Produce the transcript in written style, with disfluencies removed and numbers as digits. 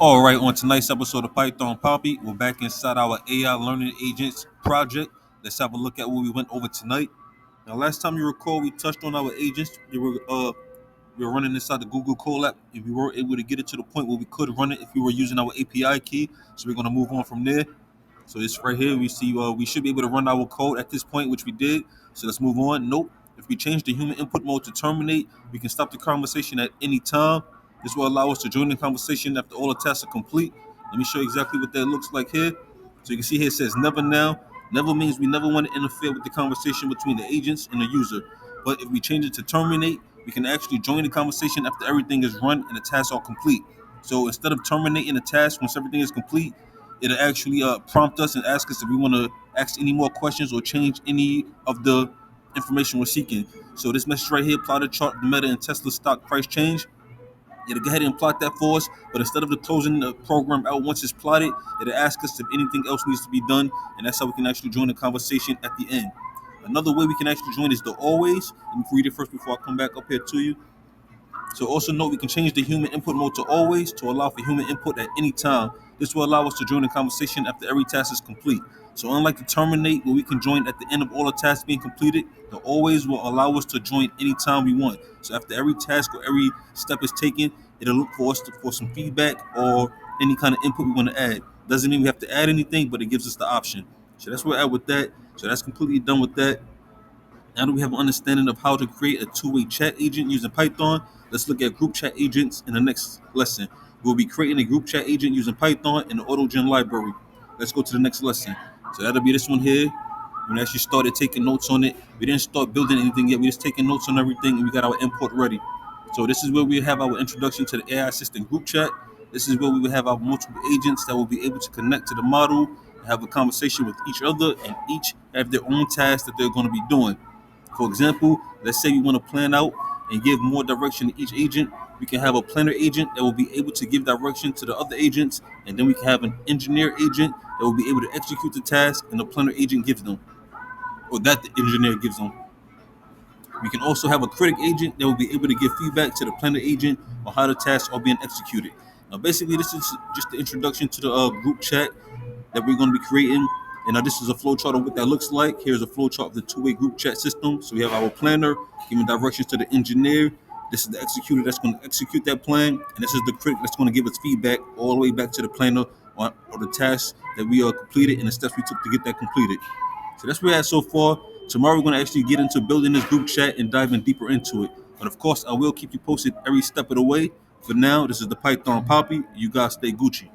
All right, on tonight's episode of Python Papi, we're back inside our AI Learning Agents project. Let's have a look at what we went over tonight. Now, last time you recall, we touched on our agents. We were running inside the Google Colab, and we were able to get it to the point where we could run it if we were using our API key. So we're going to move on from there. So this right here, we see we should be able to run our code at this point, which we did. So let's move on. Nope. If we change the human input mode to terminate, we can stop the conversation at any time. This will allow us to join the conversation after all the tasks are complete. Let me show you exactly what that looks like here. So you can see here it says never now. Never means we never want to interfere with the conversation between the agents and the user. But if we change it to terminate, we can actually join the conversation after everything is run and the tasks are complete. So instead of terminating the task once everything is complete, it'll actually prompt us and ask us if we want to ask any more questions or change any of the information we're seeking. So this message right here, plot a chart, the Meta and Tesla stock price change. It'll go ahead and plot that for us, but instead of the closing the program out once it's plotted, it'll ask us if anything else needs to be done, and that's how we can actually join the conversation at the end. Another way we can actually join is the always. Let me read it first before I come back up here to you. So also note we can change the human input mode to always to allow for human input at any time. This will allow us to join the conversation after every task is complete. So unlike the terminate where we can join at the end of all the tasks being completed, the always will allow us to join anytime we want. So after every task or every step is taken, it'll look for us for some feedback or any kind of input we want to add. Doesn't mean we have to add anything, but it gives us the option. So that's where we're at with that. So that's completely done with that. Now that we have an understanding of how to create a two-way chat agent using Python, let's look at group chat agents in the next lesson. We'll be creating a group chat agent using Python in the AutoGen library. Let's go to the next lesson. So that'll be this one here. We actually started taking notes on it. We didn't start building anything yet. We just taking notes on everything, and we got our import ready. So this is where we have our introduction to the AI assistant group chat. This is where we will have our multiple agents that will be able to connect to the model, have a conversation with each other, and each have their own tasks that they're going to be doing. For example, let's say we want to plan out and give more direction to each agent. We can have a planner agent that will be able to give direction to the other agents, and then we can have an engineer agent that will be able to execute the task, and the planner agent gives them, or that the engineer gives them. We can also have a critic agent that will be able to give feedback to the planner agent on how the tasks are being executed. Now, basically, this is just the introduction to the group chat that we're going to be creating. And now this is a flowchart of what that looks like. Here's a flowchart of the two-way group chat system. So we have our planner giving directions to the engineer. This is the executor that's going to execute that plan. And this is the critic that's going to give us feedback all the way back to the planner on the tasks that we completed and the steps we took to get that completed. So that's where we're at so far. Tomorrow we're going to actually get into building this group chat and diving deeper into it. But of course, I will keep you posted every step of the way. For now, this is the Python Papi. You guys stay Gucci.